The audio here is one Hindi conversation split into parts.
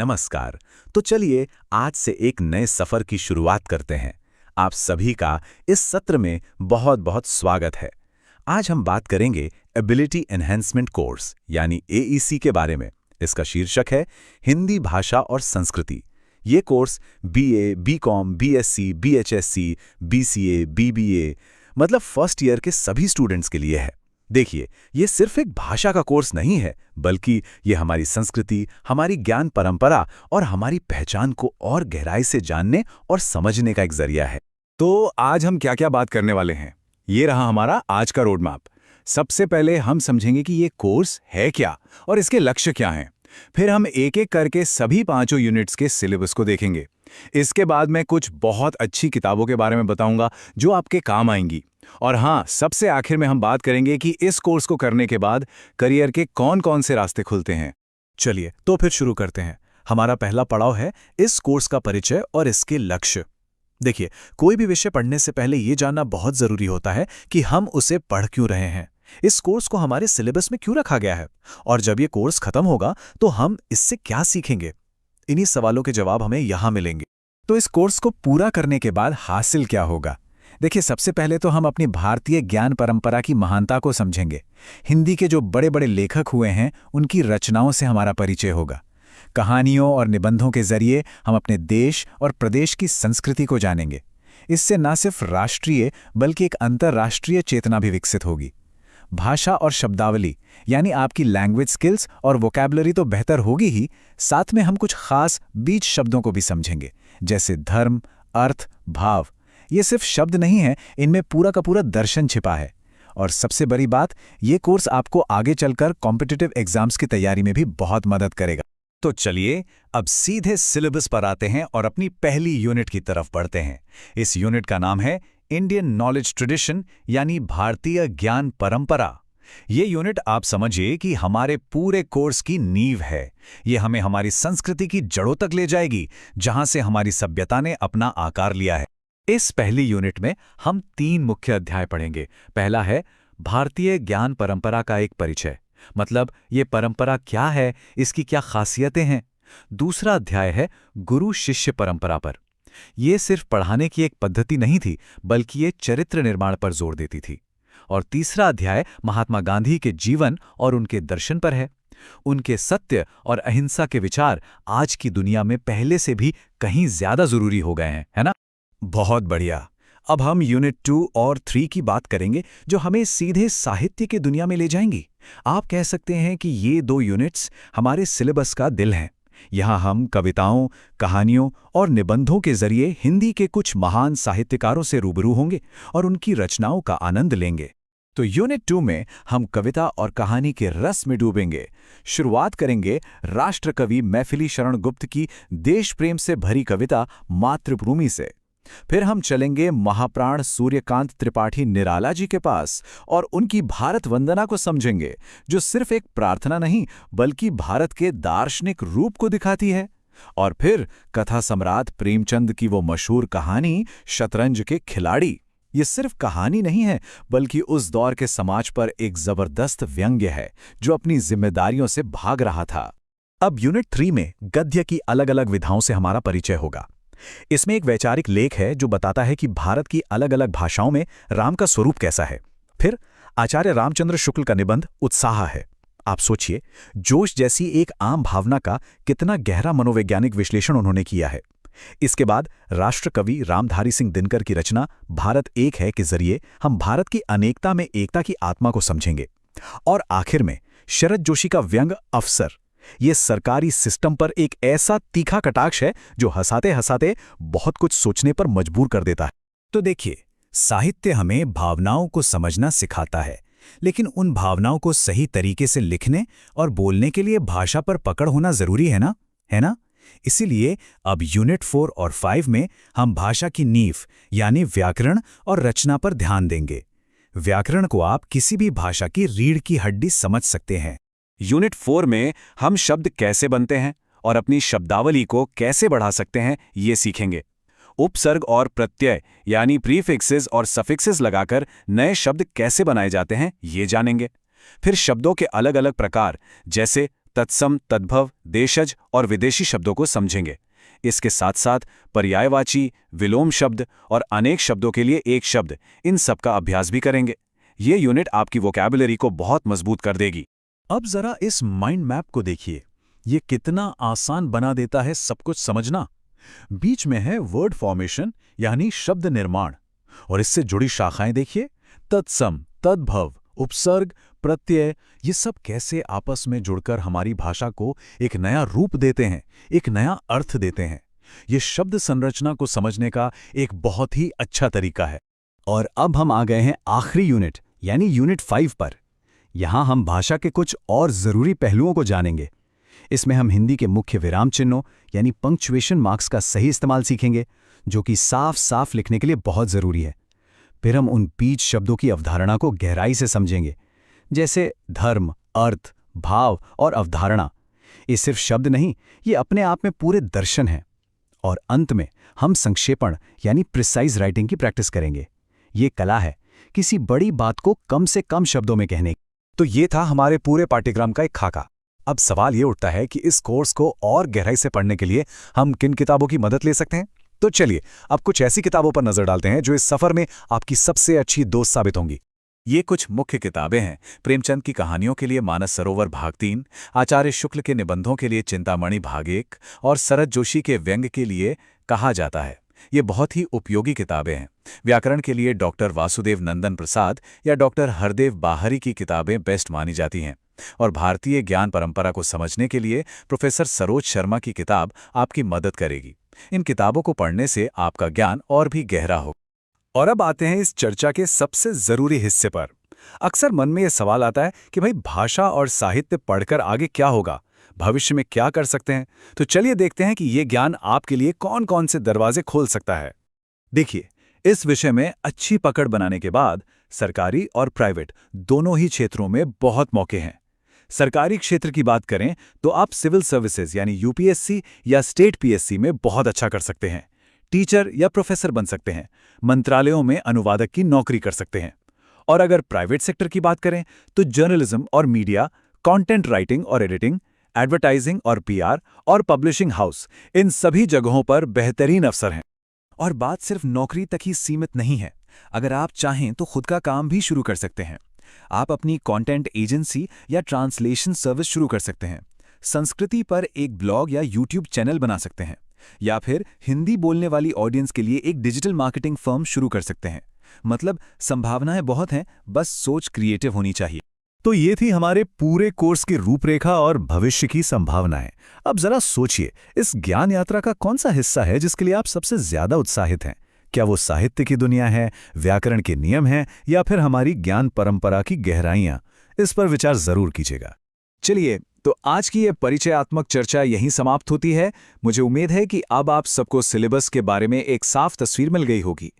नमस्कार। तो चलिए आज से एक नए सफर की शुरुआत करते हैं। आप सभी का इस सत्र में बहुत बहुत स्वागत है। आज हम बात करेंगे एबिलिटी एनहेंसमेंट कोर्स यानी एईसी के बारे में। इसका शीर्षक है हिंदी भाषा और संस्कृति। ये कोर्स बीए, बीकॉम, बीएससी, बीएचएससी, बीसीए, बीबीए मतलब फर्स्ट ईयर के सभी स्टूडेंट्स के लिए है। देखिए, ये सिर्फ एक भाषा का कोर्स नहीं है, बल्कि ये हमारी संस्कृति, हमारी ज्ञान परंपरा और हमारी पहचान को और गहराई से जानने और समझने का एक जरिया है। तो आज हम क्या क्या बात करने वाले हैं, ये रहा हमारा आज का रोड मैप। सबसे पहले हम समझेंगे कि ये कोर्स है क्या और इसके लक्ष्य क्या हैं। फिर हम एक एक करके सभी पांचों यूनिट्स के सिलेबस को देखेंगे। इसके बाद मैं कुछ बहुत अच्छी किताबों के बारे में बताऊंगा जो आपके काम आएंगी। और हाँ, सबसे आखिर में हम बात करेंगे कि इस कोर्स को करने के बाद करियर के कौन-कौन से रास्ते खुलते हैं। चलिए तो फिर शुरू करते हैं। हमारा पहला पड़ाव है इस कोर्स का परिचय और इसके लक्ष्य। देखिए, कोई भी विषय पढ़ने से पहले ये जानना बहुत जरूरी होता है कि हम उसे पढ़ क्यों रहे हैं, इस कोर्स को हमारे सिलेबस में क्यों रखा गया है, और जब ये कोर्स खत्म होगा तो हम इससे क्या सीखेंगे। इन्हीं सवालों के जवाब हमें यहाँ मिलेंगे। तो इस कोर्स को पूरा करने के बाद हासिल क्या होगा? देखिए, सबसे पहले तो हम अपनी भारतीय ज्ञान परंपरा की महानता को समझेंगे। हिंदी के जो बड़े बड़े लेखक हुए हैं, उनकी रचनाओं से हमारा परिचय होगा। कहानियों और निबंधों के जरिए हम अपने देश और प्रदेश की संस्कृति को जानेंगे। इससे न सिर्फ राष्ट्रीय बल्कि एक अंतर्राष्ट्रीय चेतना भी विकसित होगी। भाषा और शब्दावली यानी आपकी लैंग्वेज स्किल्स और वोकैबुलरी तो बेहतर होगी ही, साथ में हम कुछ खास बीज शब्दों को भी समझेंगे, जैसे धर्म, अर्थ, भाव। ये सिर्फ शब्द नहीं है, इनमें पूरा का पूरा दर्शन छिपा है। और सबसे बड़ी बात, ये कोर्स आपको आगे चलकर कॉम्पिटिटिव एग्जाम्स की तैयारी में भी बहुत मदद करेगा। तो चलिए अब सीधे सिलेबस पर आते हैं और अपनी पहली यूनिट की तरफ बढ़ते हैं। इस यूनिट का नाम है इंडियन नॉलेज ट्रेडिशन यानी भारतीय ज्ञान परंपरा। ये यूनिट आप समझिए कि हमारे पूरे कोर्स की नींव है। ये हमें हमारी संस्कृति की जड़ों तक ले जाएगी, जहां से हमारी सभ्यता ने अपना आकार लिया है। इस पहली यूनिट में हम 3 मुख्य अध्याय पढ़ेंगे। पहला है भारतीय ज्ञान परंपरा का एक परिचय, मतलब ये परंपरा क्या है, इसकी क्या खासियतें हैं। दूसरा अध्याय है गुरु शिष्य परंपरा पर। ये सिर्फ पढ़ाने की एक पद्धति नहीं थी, बल्कि ये चरित्र निर्माण पर जोर देती थी। और तीसरा अध्याय महात्मा गांधी के जीवन और उनके दर्शन पर है। उनके सत्य और अहिंसा के विचार आज की दुनिया में पहले से भी कहीं ज्यादा जरूरी हो गए हैं, है ना? बहुत बढ़िया। अब हम यूनिट 2 और 3 की बात करेंगे, जो हमें सीधे साहित्य की दुनिया में ले जाएंगी। आप कह सकते हैं कि ये 2 यूनिट्स हमारे सिलेबस का दिल हैं। यहाँ हम कविताओं, कहानियों और निबंधों के जरिए हिंदी के कुछ महान साहित्यकारों से रूबरू होंगे और उनकी रचनाओं का आनंद लेंगे। तो यूनिट 2 में हम कविता और कहानी के रस में डूबेंगे। शुरुआत करेंगे राष्ट्रकवि मैथिली शरण गुप्त की देश प्रेम से भरी कविता मातृभूमि से। फिर हम चलेंगे महाप्राण सूर्यकांत त्रिपाठी निराला जी के पास और उनकी भारत वंदना को समझेंगे, जो सिर्फ एक प्रार्थना नहीं बल्कि भारत के दार्शनिक रूप को दिखाती है। और फिर कथा सम्राट प्रेमचंद की वो मशहूर कहानी शतरंज के खिलाड़ी। ये सिर्फ कहानी नहीं है, बल्कि उस दौर के समाज पर एक जबरदस्त व्यंग्य है जो अपनी जिम्मेदारियों से भाग रहा था। अब यूनिट 3 में गद्य की अलग अलग विधाओं से हमारा परिचय होगा। इसमें एक वैचारिक लेख है जो बताता है कि भारत की अलग अलग भाषाओं में राम का स्वरूप कैसा है। फिर आचार्य रामचंद्र शुक्ल का निबंध उत्साह है। आप सोचिए, जोश जैसी एक आम भावना का कितना गहरा मनोवैज्ञानिक विश्लेषण उन्होंने किया है। इसके बाद राष्ट्रकवि रामधारी सिंह दिनकर की रचना भारत एक है के जरिए हम भारत की अनेकता में एकता की आत्मा को समझेंगे। और आखिर में शरद जोशी का व्यंग अफसर, ये सरकारी सिस्टम पर एक ऐसा तीखा कटाक्ष है जो हंसाते हंसाते बहुत कुछ सोचने पर मजबूर कर देता है। तो देखिए, साहित्य हमें भावनाओं को समझना सिखाता है, लेकिन उन भावनाओं को सही तरीके से लिखने और बोलने के लिए भाषा पर पकड़ होना जरूरी है ना, है ना? इसीलिए अब यूनिट 4 और 5 में हम भाषा की नींव यानी व्याकरण और रचना पर ध्यान देंगे। व्याकरण को आप किसी भी भाषा की रीढ़ की हड्डी समझ सकते हैं। यूनिट 4 में हम शब्द कैसे बनते हैं और अपनी शब्दावली को कैसे बढ़ा सकते हैं, ये सीखेंगे। उपसर्ग और प्रत्यय यानी प्रीफिक्सेस और सफिक्सेस लगाकर नए शब्द कैसे बनाए जाते हैं, ये जानेंगे। फिर शब्दों के अलग अलग प्रकार जैसे तत्सम, तद्भव, देशज और विदेशी शब्दों को समझेंगे। इसके साथ साथ पर्यायवाची, विलोम शब्द और अनेक शब्दों के लिए एक शब्द, इन सब का अभ्यास भी करेंगे। ये यूनिट आपकी वोकैबुलरी को बहुत मजबूत कर देगी। अब जरा इस माइंड मैप को देखिए, ये कितना आसान बना देता है सब कुछ समझना। बीच में है वर्ड फॉर्मेशन यानी शब्द निर्माण, और इससे जुड़ी शाखाएं देखिए, तत्सम, तद्भव, उपसर्ग, प्रत्यय, ये सब कैसे आपस में जुड़कर हमारी भाषा को एक नया रूप देते हैं, एक नया अर्थ देते हैं। ये शब्द संरचना को समझने का एक बहुत ही अच्छा तरीका है। और अब हम आ गए हैं आखिरी यूनिट यानी यूनिट 5 पर। यहाँ हम भाषा के कुछ और ज़रूरी पहलुओं को जानेंगे। इसमें हम हिंदी के मुख्य विराम चिन्हों यानी पंक्चुएशन मार्क्स का सही इस्तेमाल सीखेंगे, जो कि साफ साफ लिखने के लिए बहुत ज़रूरी है। फिर हम उन बीज शब्दों की अवधारणा को गहराई से समझेंगे, जैसे धर्म, अर्थ, भाव और अवधारणा। ये सिर्फ शब्द नहीं, ये अपने आप में पूरे दर्शन हैं। और अंत में हम संक्षेपण यानी प्रिसाइज राइटिंग की प्रैक्टिस करेंगे। ये कला है किसी बड़ी बात को कम से कम शब्दों में कहने की। तो ये था हमारे पूरे पाठ्यक्रम का एक खाका। अब सवाल ये उठता है कि इस कोर्स को और गहराई से पढ़ने के लिए हम किन किताबों की मदद ले सकते हैं। तो चलिए अब कुछ ऐसी किताबों पर नजर डालते हैं जो इस सफर में आपकी सबसे अच्छी दोस्त साबित होंगी। ये कुछ मुख्य किताबें हैं। प्रेमचंद की कहानियों के लिए मानस सरोवर भाग 3, आचार्य शुक्ल के निबंधों के लिए चिंतामणि भाग 1 और शरद जोशी के व्यंग्य के लिए कहा जाता है। ये बहुत ही उपयोगी किताबें हैं। व्याकरण के लिए डॉक्टर वासुदेव नंदन प्रसाद या डॉक्टर हरदेव बाहरी की किताबें बेस्ट मानी जाती हैं। और भारतीय ज्ञान परंपरा को समझने के लिए प्रोफेसर सरोज शर्मा की किताब आपकी मदद करेगी। इन किताबों को पढ़ने से आपका ज्ञान और भी गहरा हो। और अब आते हैं इस चर्चा के सबसे जरूरी हिस्से पर। अक्सर मन में यह सवाल आता है कि भाई भाषा और साहित्य पढ़कर आगे क्या होगा, भविष्य में क्या कर सकते हैं। तो चलिए देखते हैं कि ये ज्ञान आपके लिए कौन कौन से दरवाजे खोल सकता है। देखिए, इस विषय में अच्छी पकड़ बनाने के बाद सरकारी और प्राइवेट दोनों ही क्षेत्रों में बहुत मौके हैं। सरकारी क्षेत्र की बात करें तो आप सिविल सर्विसेज यानी यूपीएससी या स्टेट पीएससी में बहुत अच्छा कर सकते हैं। टीचर या प्रोफेसर बन सकते हैं। मंत्रालयों में अनुवादक की नौकरी कर सकते हैं। और अगर प्राइवेट सेक्टर की बात करें तो जर्नलिज्म और मीडिया, कंटेंट राइटिंग और एडिटिंग, एडवर्टाइजिंग और पीआर और पब्लिशिंग हाउस, इन सभी जगहों पर बेहतरीन अवसर हैं। और बात सिर्फ नौकरी तक ही सीमित नहीं है। अगर आप चाहें तो खुद का काम भी शुरू कर सकते हैं। आप अपनी कंटेंट एजेंसी या ट्रांसलेशन सर्विस शुरू कर सकते हैं। संस्कृति पर एक ब्लॉग या यूट्यूब चैनल बना सकते हैं, या फिर हिंदी बोलने वाली ऑडियंस के लिए एक डिजिटल मार्केटिंग फर्म शुरू कर सकते हैं। मतलब संभावनाएं बहुत हैं, बस सोच क्रिएटिव होनी चाहिए। तो ये थी हमारे पूरे कोर्स की रूपरेखा और भविष्य की संभावनाएं। अब जरा सोचिए, इस ज्ञान यात्रा का कौन सा हिस्सा है जिसके लिए आप सबसे ज्यादा उत्साहित हैं? क्या वो साहित्य की दुनिया है, व्याकरण के नियम हैं, या फिर हमारी ज्ञान परंपरा की गहराइयां? इस पर विचार जरूर कीजिएगा। चलिए, तो आज की ये परिचयात्मक चर्चा यहीं समाप्त होती है। मुझे उम्मीद है कि अब आप सबको सिलेबस के बारे में एक साफ तस्वीर मिल गई होगी।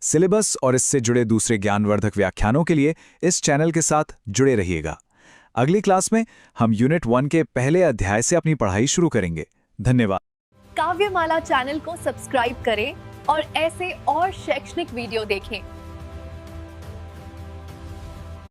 सिलेबस और इससे जुड़े दूसरे ज्ञानवर्धक व्याख्यानों के लिए इस चैनल के साथ जुड़े रहिएगा। अगली क्लास में हम यूनिट 1 के पहले अध्याय से अपनी पढ़ाई शुरू करेंगे। धन्यवाद। काव्यमाला चैनल को सब्सक्राइब करें और ऐसे और शैक्षणिक वीडियो देखें।